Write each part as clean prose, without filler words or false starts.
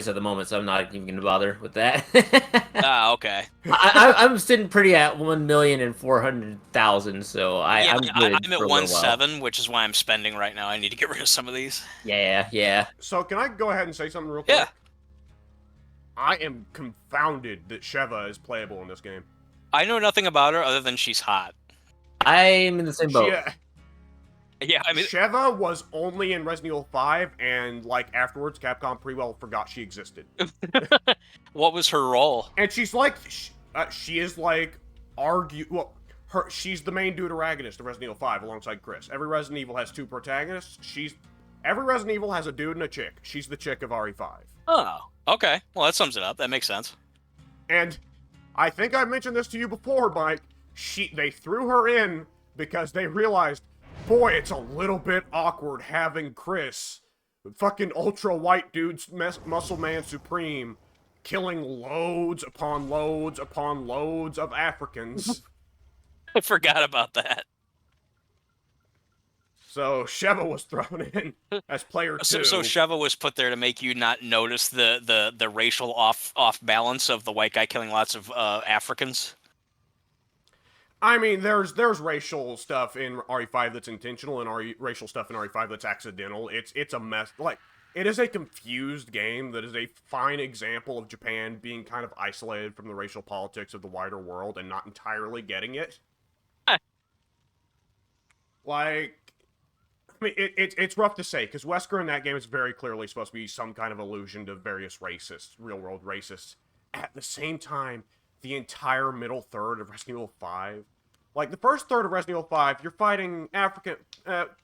at the moment, so I'm not even going to bother with that. Ah, okay. I'm sitting pretty at 1,400,000, so Yeah, I'm good I'm at for a little while. 1.7, which is why I'm spending right now. I need to get rid of some of these. Yeah, yeah. So can I go ahead and say something real Yeah, quick? I am confounded that Sheva is playable in this game. I know nothing about her other than she's hot. I'm in the same She, boat. Yeah, I mean, Sheva was only in Resident Evil 5, and like afterwards, Capcom pretty well forgot she existed. what was her role? And she's like, she is like she's the main deuteragonist of Resident Evil 5 alongside Chris. Every Resident Evil has two protagonists. Every Resident Evil has a dude and a chick. She's the chick of RE5. Oh, okay. Well, that sums it up. That makes sense. And I think I mentioned this to you before, Mike. They threw her in because they realized, boy, it's a little bit awkward having Chris, fucking ultra white dude's muscle man supreme, killing loads upon loads upon loads of Africans. I forgot about that. So Sheva was thrown in as player 2. So Sheva was put there to make you not notice the racial off balance of the white guy killing lots of Africans. I mean, there's racial stuff in RE5 that's intentional, and racial stuff in RE5 that's accidental. It's a mess. Like, it is a confused game that is a fine example of Japan being kind of isolated from the racial politics of the wider world and not entirely getting it. Like, I mean, it's rough to say, because Wesker in that game is very clearly supposed to be some kind of allusion to various racists, real-world racists. At the same time, the entire middle third of Resident Evil 5, like, the first third of Resident Evil 5, you're fighting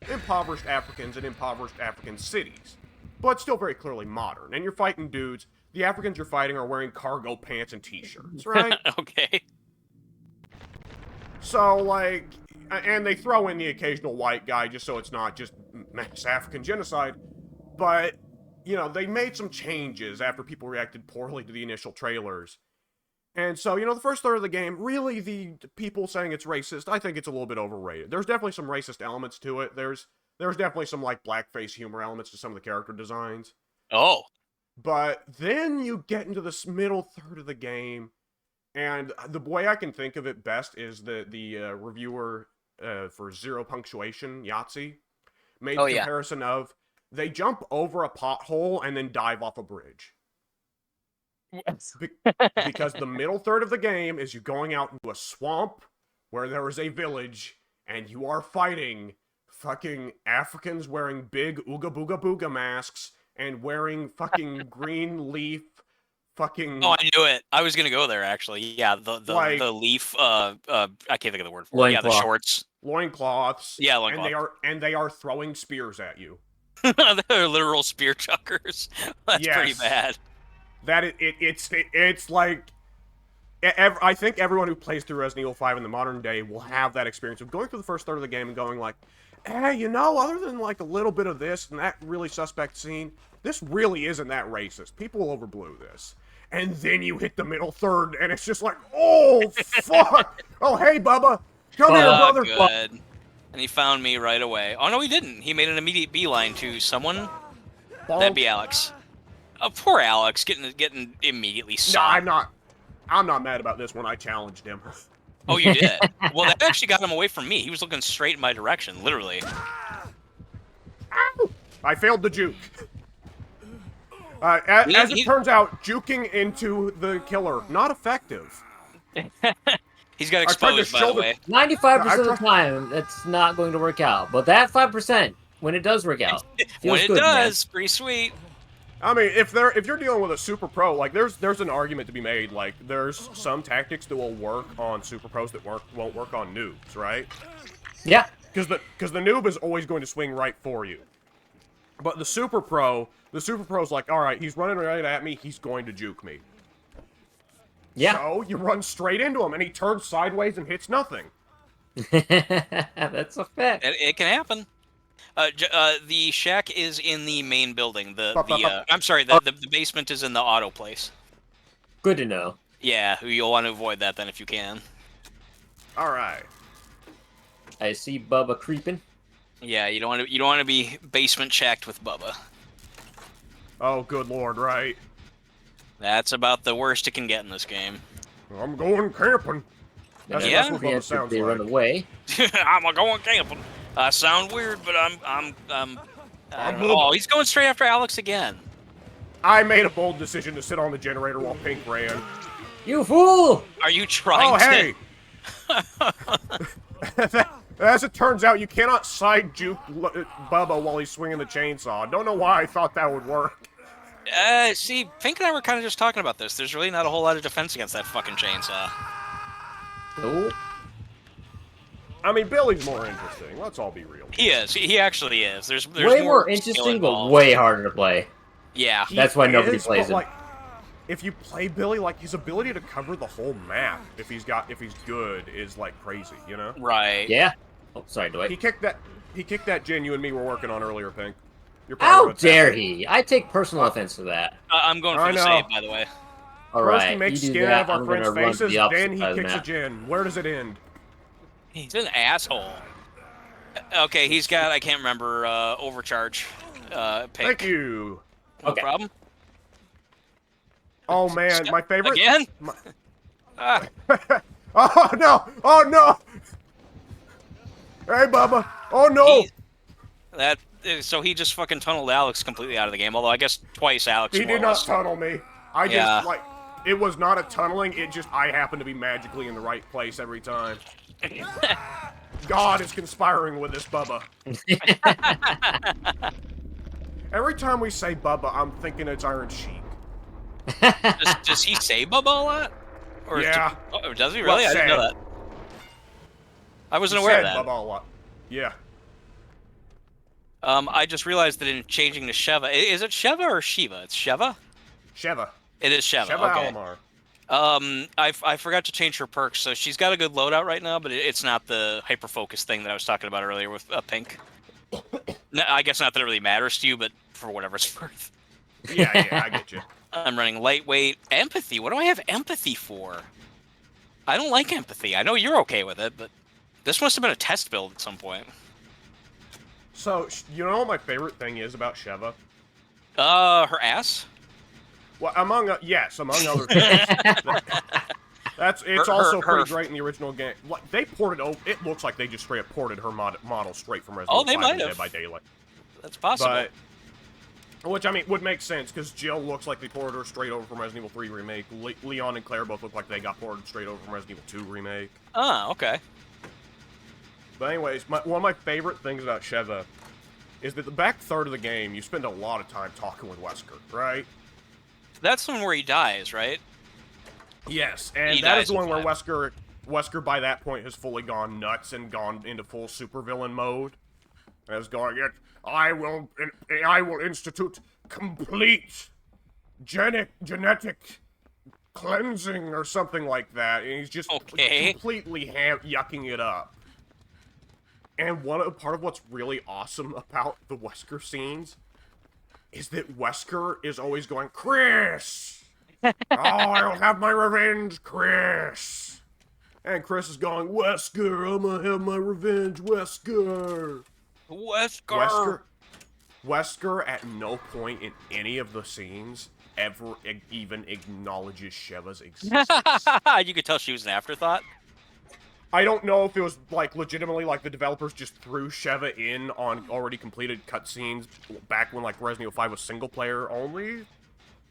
impoverished Africans in impoverished African cities, but still very clearly modern, and you're fighting dudes. The Africans you're fighting are wearing cargo pants and t-shirts, right? Okay. So, like, and they throw in the occasional white guy just so it's not just mass African genocide. But, you know, they made some changes after people reacted poorly to the initial trailers. And so, you know, the first third of the game, really the people saying it's racist, I think it's a little bit overrated. There's definitely some racist elements to it. There's definitely some, like, blackface humor elements to some of the character designs. Oh. But then you get into this middle third of the game, and the way I can think of it best is that the reviewer for Zero Punctuation, Yahtzee, made the comparison of they jump over a pothole and then dive off a bridge. Because the middle third of the game is you going out into a swamp where there is a village and you are fighting fucking Africans wearing big ooga booga booga masks and wearing fucking green leaf fucking... Oh, I knew it. I was gonna go there actually. Yeah, the leaf. I can't think of the word for it. Yeah, the shorts. Loincloths. Yeah, loincloths. And they are throwing spears at you. They're literal spear chuckers. That's pretty bad. It's like... I think everyone who plays through Resident Evil 5 in the modern day will have that experience of going through the first third of the game and going like, hey, you know, other than like a little bit of this and that really suspect scene, this really isn't that racist. People overblew this. And then you hit the middle third, and it's just like, oh, fuck! Oh, hey, Bubba! Come here, brother! Good. And he found me right away. Oh, no, he didn't. He made an immediate beeline to someone. That'd be Alex. Oh, poor Alex, getting immediately socked. No, I'm not mad about this one. I challenged him. Oh, you did? Well, that actually got him away from me. He was looking straight in my direction, literally. Ow! I failed the juke. As it turns out, juking into the killer, not effective. He's got exposed, by the way. 95% of the time, that's not going to work out. But that 5%, when it does work out, when it does, pretty sweet. I mean, if you're dealing with a super pro, like there's an argument to be made. Like there's some tactics that will work on super pros that won't work on noobs, right? Yeah. Because the noob is always going to swing right for you. But the super pro's like, all right, he's running right at me, he's going to juke me. Yeah. So you run straight into him, and he turns sideways and hits nothing. That's a fact. It can happen. The shack is in the main building. I'm sorry, the basement is in the auto place. Good to know. Yeah, you'll want to avoid that then if you can. All right. I see Bubba creeping. Yeah, you don't want to be basement checked with Bubba. Oh, good lord, right. That's about the worst it can get in this game. I'm going camping. That's, And Yeah? that's what Bubba sounds they run like. away. I'm going camping. I sound weird, but I don't know. Bubba. Oh, he's going straight after Alex again. I made a bold decision to sit on the generator while Pink ran. You fool! Are you trying Oh, hey! As it turns out, you cannot side juke Bubba while he's swinging the chainsaw. Don't know why I thought that would work. See, Pink and I were kind of just talking about this. There's really not a whole lot of defense against that fucking chainsaw. Nope. I mean, Billy's more interesting. Let's all be real. He is. He actually is. There's Way more skill interesting, but involved. way harder to play. Yeah. That's why nobody Is, plays but, him. like, if you play Billy, like, his ability to cover the whole map, if he's good, is like crazy, you know? Right. Yeah. Oh, sorry, Dwight. He kicked that gen you and me were working on earlier, Pink. You're How probably dare he? I take personal offense to that. I'm going for I the know. save, by the way. All First right, he makes you do skin that, out of our I'm gonna friends' run to faces, the opposite then he side of the kicks a map. gen. Where does it end? He's an asshole. Okay, he's got, I can't remember, overcharge. Pink. Thank you. No Okay. problem. Oh man, my favorite. Again? My... Ah, Oh no! Oh no! Hey, Bubba! Oh no! so he just fucking tunneled Alex completely out of the game, although I guess twice Alex He more did or not less. tunnel me. I Yeah. just like it was not a tunneling. It just I happened to be magically in the right place every time. God is conspiring with this Bubba. Every time we say Bubba, I'm thinking it's Iron Sheik. Does he say Bubba a lot? Or Yeah. does he Well really? I didn't know said. that. I wasn't He aware of said that. Bubba a lot. Yeah. I just realized that in changing to Sheva, is it Sheva or Shiva? It's Sheva? Sheva. It is Sheva, Sheva okay. Alomar. I forgot to change her perks, so she's got a good loadout right now, but it's not the hyper-focus thing that I was talking about earlier with Pink. No, I guess not that it really matters to you, but for whatever it's worth. Yeah, I get you. I'm running lightweight. Empathy? What do I have empathy for? I don't like empathy. I know you're okay with it, but this must have been a test build at some point. So, you know what my favorite thing is about Sheva? Her ass? Well, among other things. It's also pretty great in the original game. Like they ported. It looks like they just straight up ported her model straight from Resident Evil 5 might and have. Dead by Daylight. That's possible. But, which I mean would make sense because Jill looks like they ported her straight over from Resident Evil 3 remake. Leon and Claire both look like they got ported straight over from Resident Evil 2 remake. Ah, okay. But anyways, one of my favorite things about Sheva is that the back third of the game you spend a lot of time talking with Wesker, right? That's the one where he dies, right? Yes, and He that dies is the one in where 5. Wesker by that point has fully gone nuts and gone into full supervillain mode. And is going, I will institute complete genetic cleansing or something like that. And he's just completely yucking it up. And part of what's really awesome about the Wesker scenes is that Wesker is always going, Chris! Oh, I'll have my revenge, Chris! And Chris is going, Wesker, I'm gonna have my revenge, Wesker! Wesker at no point in any of the scenes ever even acknowledges Sheva's existence. You could tell she was an afterthought. I don't know if it was, like, legitimately, like, the developers just threw Sheva in on already completed cutscenes back when, like, Resident Evil 5 was single-player only,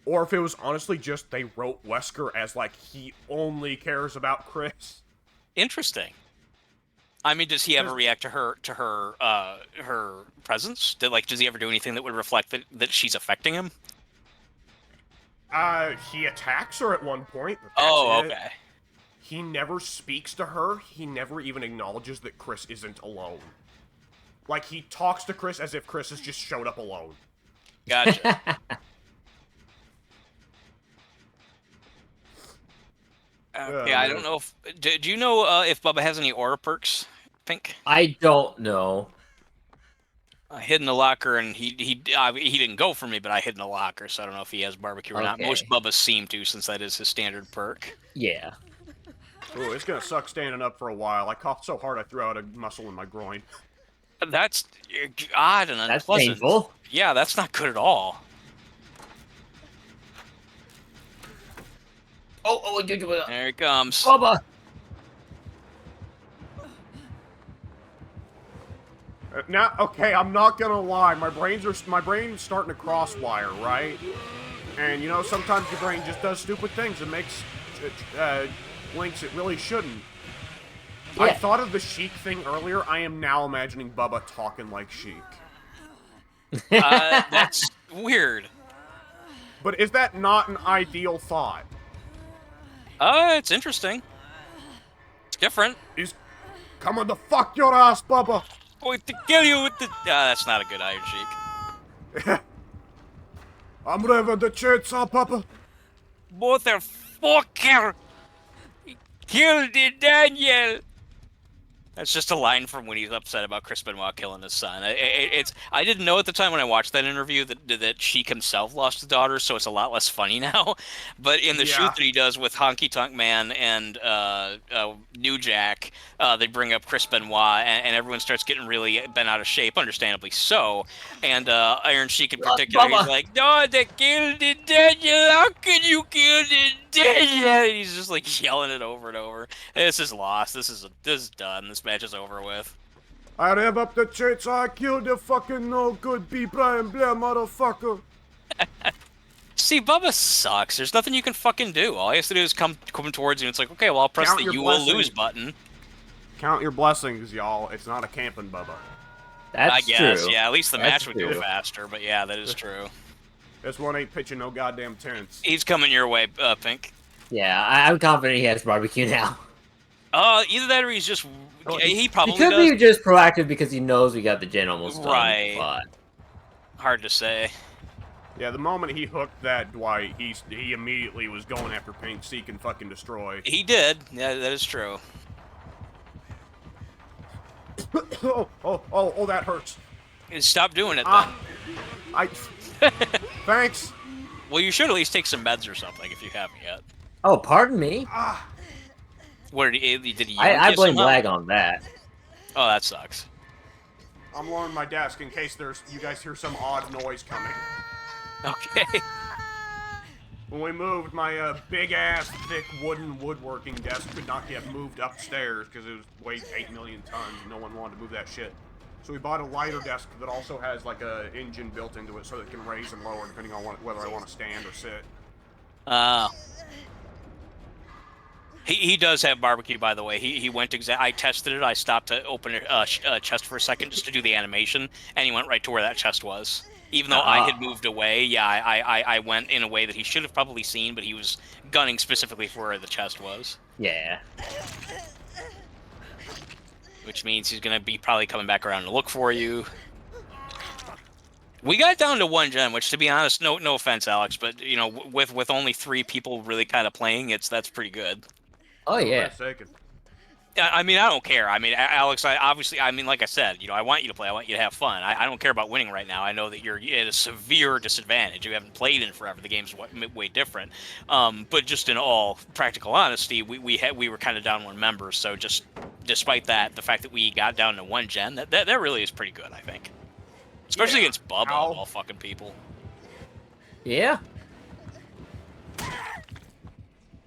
or if it was honestly just they wrote Wesker as, like, he only cares about Chris. Interesting. I mean, does he ever react to her presence? Does he ever do anything that would reflect that she's affecting him? He attacks her at one point. Okay. He never speaks to her. He never even acknowledges that Chris isn't alone. Like, he talks to Chris as if Chris has just showed up alone. Gotcha. Okay, I don't know if... Do you know if Bubba has any aura perks, Pink? I don't know. I hid in the locker, and he didn't go for me, but I hid in the locker, so I don't know if he has barbecue or not. Most Bubbas seem to, since that is his standard perk. Yeah. Ooh, it's gonna suck standing up for a while. I coughed so hard I threw out a muscle in my groin. That's odd and unpleasant. That's painful. Yeah, that's not good at all. There he comes. Bubba. Now, okay, I'm not gonna lie. My brain's starting to crosswire, right? And you know, sometimes your brain just does stupid things and makes links it really shouldn't. Yeah. I thought of the Sheik thing earlier. I am now imagining Bubba talking like Sheik. That's weird. But is that not an ideal thought? It's interesting. It's different. He's coming to fuck your ass, Bubba. Going to kill you with the. That's not a good Iron Sheik. I'm ready the chainsaw, Papa. Motherfucker! He killed Daniel! That's just a line from when he's upset about Chris Benoit killing his son. I didn't know at the time when I watched that interview that Sheik himself lost a daughter, so it's a lot less funny now. But in the shoot that he does with Honky Tonk Man and New Jack, they bring up Chris Benoit, and everyone starts getting really bent out of shape, understandably so. And Iron Sheik in particular, he's like, "No, they killed Daniel! How can you kill Daniel?" He's just like yelling it over and over. This is lost. This is done. This match is over with. I rev up the chainsaw. I killed the fucking no good B. Brian Blair motherfucker. See, Bubba sucks. There's nothing you can fucking do. All he has to do is come towards you, and it's like, okay, well, I'll press the "you will lose" button. Count your blessings, y'all. It's not a camping Bubba. That's I guess, true. yeah. At least the That's match would go faster, but yeah, that is true. This one ain't pitching no goddamn tents. He's coming your way, Pink. Yeah, I'm confident he has barbecue now. Either that or he's just... he probably He could does. be just proactive because he knows we got the gen almost done. Right. But... Hard to say. Yeah, the moment he hooked that Dwight, he immediately was going after Pink, seek and fucking destroy. He did. Yeah, that is true. oh, that hurts. Stop doing it, then. Thanks. Well, you should at least take some meds or something if you haven't yet. Oh, pardon me. What did he I blame lag on that. Oh, that sucks. I'm lowering my desk in case you guys hear some odd noise coming. Okay. When we moved, my big-ass, thick wooden woodworking desk could not get moved upstairs because it weighed 8 million tons and no one wanted to move that shit. So we bought a lighter desk that also has like a engine built into it so that it can raise and lower depending on whether I want to stand or sit. He does have barbecue, by the way. He went I tested it. I stopped to open a chest for a second just to do the animation, and he went right to where that chest was. Even though I had moved away, yeah, I went in a way that he should have probably seen, but he was gunning specifically for where the chest was. Yeah. Which means he's going to be probably coming back around to look for you. We got down to 1 gen, which, to be honest, no offense, Alex, but, you know, with only 3 people really kind of playing, that's pretty good. Oh, yeah. I mean, I don't care. I mean, Alex, I mean, like I said, you know, I want you to play. I want you to have fun. I don't care about winning right now. I know that you're at a severe disadvantage. You haven't played in forever. The game's way different. But just in all practical honesty, we were kind of down 1 member. So just despite that, the fact that we got down to 1 gen, that really is pretty good, I think. Especially against Bubba, of all fucking people. Yeah.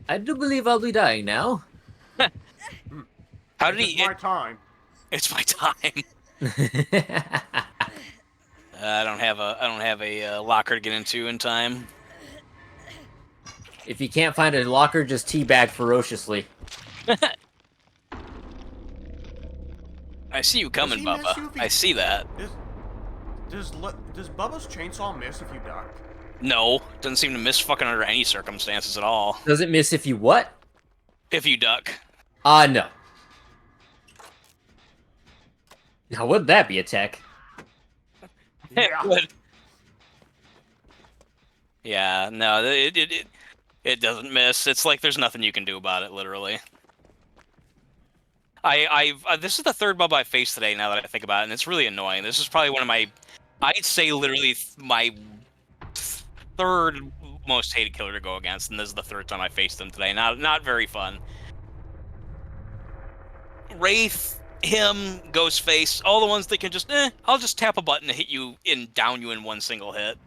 I do believe I'll be dying now. How did he? It's my time. It's my time. I don't have a locker to get into in time. If you can't find a locker, just teabag ferociously. I see you coming, Bubba. I see that. Does Bubba's chainsaw miss if you duck? No, doesn't seem to miss fucking under any circumstances at all. Does it miss if you what? If you duck. No. Now, would that be a tech? Yeah. Yeah, no, it doesn't miss. It's like there's nothing you can do about it, literally. This is the 3rd Bubba I faced today, now that I think about it, and it's really annoying. This is probably one of my, I'd say literally my 3rd most hated killer to go against, and this is the 3rd time I faced him today. Not very fun. Wraith, him, Ghostface, all the ones that can just, I'll just tap a button to hit you and down you in 1 single hit.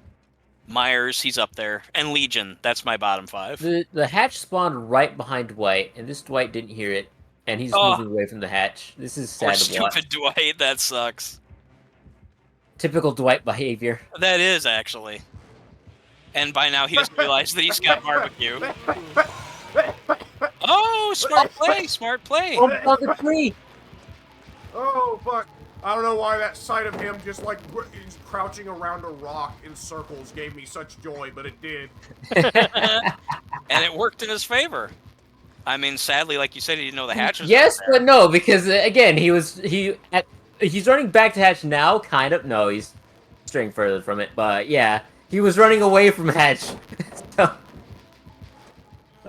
Myers, he's up there, and Legion. That's my bottom 5. The hatch spawned right behind Dwight, and this Dwight didn't hear it, and he's Oh. moving away from the hatch. This is Poor sad to watch. stupid Dwight. That sucks. Typical Dwight behavior. That is actually. And by now he doesn't realize that he's got barbecue. Oh, smart play, smart play. Oh, on the tree! Oh, fuck. I don't know why that sight of him just like crouching around a rock in circles gave me such joy, but it did. And it worked in his favor. I mean, sadly, like you said, he didn't know the hatch was Yes, there. but no, because again, he's running back to hatch now, kind of. No, he's straying further from it, but yeah, he was running away from hatch. So,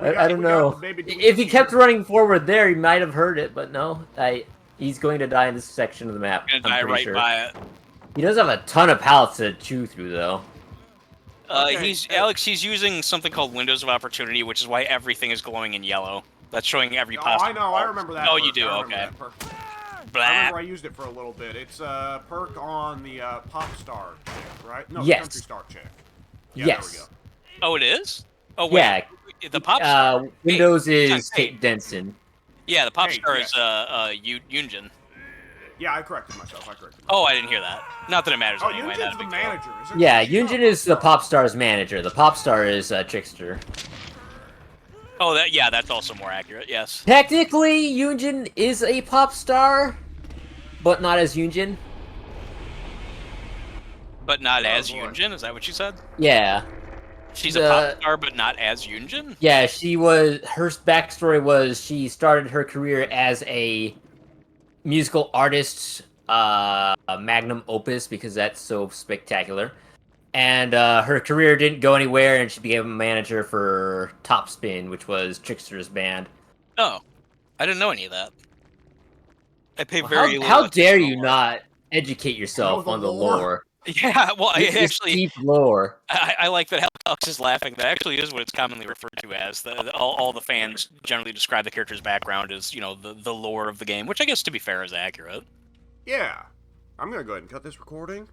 I don't know. If he kept running forward there, he might have heard it, but no, he's going to die in this section of the map. Gonna die right sure. by it. He does have a ton of pallets to chew through, though. Okay. He's using something called Windows of Opportunity, which is why everything is glowing in yellow. That's showing every No, possible. I know. I remember that. Oh, perk. you do. I remember Okay. that perk. I Blah. remember I used it for a little bit. It's a perk on the pop star chick, right? No, Yes. country star chick. Yeah, Yes. there we go. Oh, it is. Oh, wait. Yeah. The pop star. Windows is Hey. Kate Denson. Yeah, the pop Hey, star yes. is Yunjin. Yeah, I corrected myself. Oh, I didn't hear that. Not that it matters Oh, anyway. Yunjin's Not a the big deal. manager. Isn't Yeah, she? Yunjin is the pop star's manager. The pop star is Trickster. Oh, that's also more accurate. Yes. Technically, Yunjin is a pop star, but not as Yunjin. But not Oh, as boy. Yunjin. Is that what you said? Yeah. She's a pop star, but not as Yunjin. Yeah, she was. Her backstory was she started her career as a musical artist, magnum opus, because that's so spectacular. And her career didn't go anywhere, and she became a manager for Topspin, which was Trickster's band. Oh, I didn't know any of that. I pay Well, very little. how dare attention you to lore. not educate yourself the on the lore. lore? Yeah, well, It's actually, deep lore. I like that Alex is laughing. That actually is what it's commonly referred to as. All the fans generally describe the character's background as, the lore of the game, which I guess, to be fair, is accurate. Yeah. I'm gonna go ahead and cut this recording